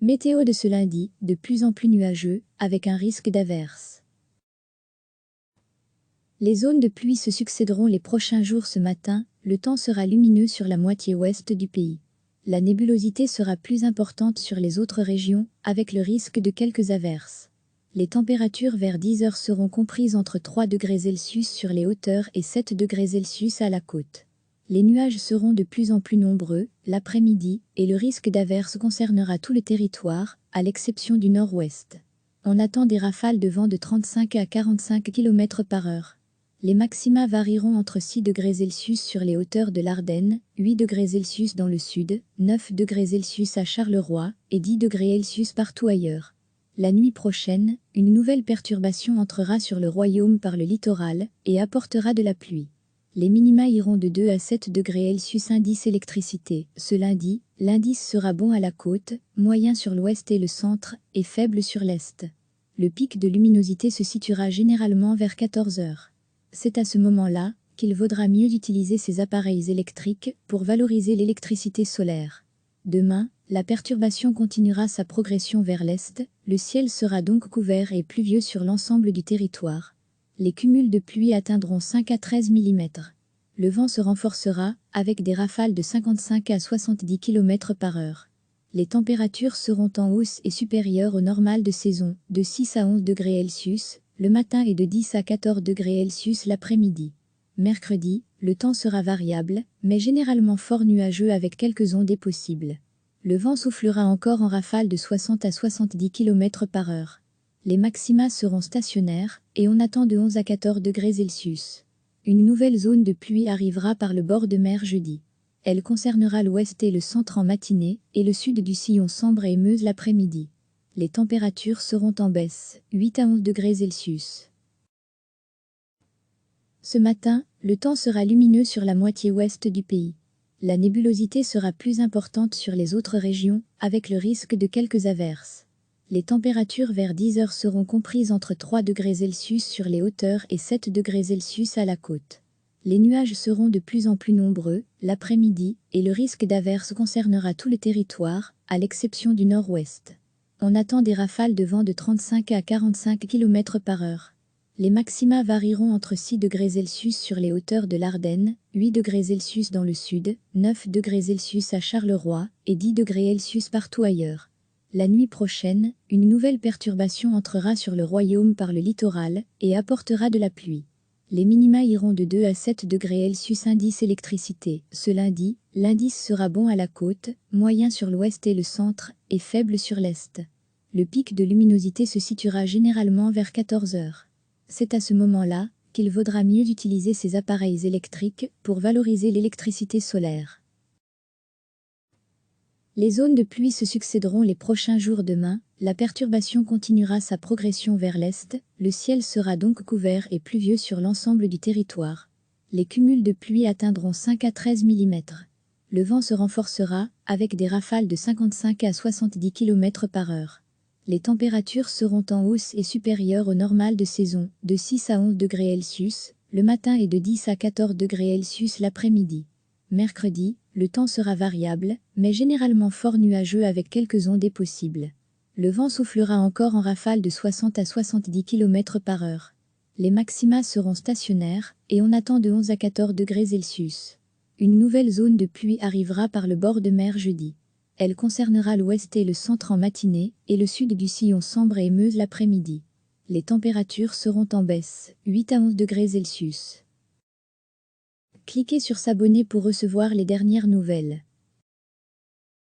Météo de ce lundi, de plus en plus nuageux, avec un risque d'averse. Les zones de pluie se succéderont les prochains jours. Ce matin, le temps sera lumineux sur la moitié ouest du pays. La nébulosité sera plus importante sur les autres régions, avec le risque de quelques averses. Les températures vers 10 heures seront comprises entre 3 degrés Celsius sur les hauteurs et 7 degrés Celsius à la côte. Les nuages seront de plus en plus nombreux l'après-midi et le risque d'averse concernera tout le territoire, à l'exception du nord-ouest. On attend des rafales de vent de 35 à 45 km par heure. Les maxima varieront entre 6 degrés Celsius sur les hauteurs de l'Ardenne, 8 degrés Celsius dans le sud, 9 degrés Celsius à Charleroi et 10 degrés Celsius partout ailleurs. La nuit prochaine, une nouvelle perturbation entrera sur le royaume par le littoral et apportera de la pluie. Les minima iront de 2 à 7 degrés Celsius. Indice électricité. Ce lundi, l'indice sera bon à la côte, moyen sur l'ouest et le centre, et faible sur l'est. Le pic de luminosité se situera généralement vers 14 heures. C'est à ce moment-là qu'il vaudra mieux utiliser ces appareils électriques pour valoriser l'électricité solaire. Demain, la perturbation continuera sa progression vers l'est, le ciel sera donc couvert et pluvieux sur l'ensemble du territoire. Les cumuls de pluie atteindront 5 à 13 mm. Le vent se renforcera, avec des rafales de 55 à 70 km par heure. Les températures seront en hausse et supérieures au normal de saison, de 6 à 11 degrés Celsius, le matin et de 10 à 14 degrés Celsius l'après-midi. Mercredi, le temps sera variable, mais généralement fort nuageux avec quelques ondées possibles. Le vent soufflera encore en rafales de 60 à 70 km par heure. Les maxima seront stationnaires, et on attend de 11 à 14 degrés Celsius. Une nouvelle zone de pluie arrivera par le bord de mer jeudi. Elle concernera l'ouest et le centre en matinée, et le sud du sillon Sambre et Meuse l'après-midi. Les températures seront en baisse, 8 à 11 degrés Celsius. Ce matin, le temps sera lumineux sur la moitié ouest du pays. La nébulosité sera plus importante sur les autres régions, avec le risque de quelques averses. Les températures vers 10 heures seront comprises entre 3 degrés Celsius sur les hauteurs et 7 degrés Celsius à la côte. Les nuages seront de plus en plus nombreux l'après-midi et le risque d'averse concernera tout le territoire, à l'exception du nord-ouest. On attend des rafales de vent de 35 à 45 km par heure. Les maxima varieront entre 6 degrés Celsius sur les hauteurs de l'Ardenne, 8 degrés Celsius dans le sud, 9 degrés Celsius à Charleroi et 10 degrés Celsius partout ailleurs. La nuit prochaine, une nouvelle perturbation entrera sur le royaume par le littoral et apportera de la pluie. Les minima iront de 2 à 7 degrés Celsius. Indice électricité. Ce lundi, l'indice sera bon à la côte, moyen sur l'ouest et le centre, et faible sur l'est. Le pic de luminosité se situera généralement vers 14 heures. C'est à ce moment-là qu'il vaudra mieux utiliser ces appareils électriques pour valoriser l'électricité solaire. Les zones de pluie se succéderont les prochains jours. Demain, la perturbation continuera sa progression vers l'est, le ciel sera donc couvert et pluvieux sur l'ensemble du territoire. Les cumuls de pluie atteindront 5 à 13 mm. Le vent se renforcera, avec des rafales de 55 à 70 km par heure. Les températures seront en hausse et supérieures au normal de saison, de 6 à 11 degrés Celsius, le matin et de 10 à 14 degrés Celsius l'après-midi. Mercredi, le temps sera variable, mais généralement fort nuageux avec quelques ondées possibles. Le vent soufflera encore en rafales de 60 à 70 km par heure. Les maxima seront stationnaires, et on attend de 11 à 14 degrés Celsius. Une nouvelle zone de pluie arrivera par le bord de mer jeudi. Elle concernera l'ouest et le centre en matinée, et le sud du sillon Sambre et Meuse l'après-midi. Les températures seront en baisse, 8 à 11 degrés Celsius. Cliquez sur s'abonner pour recevoir les dernières nouvelles.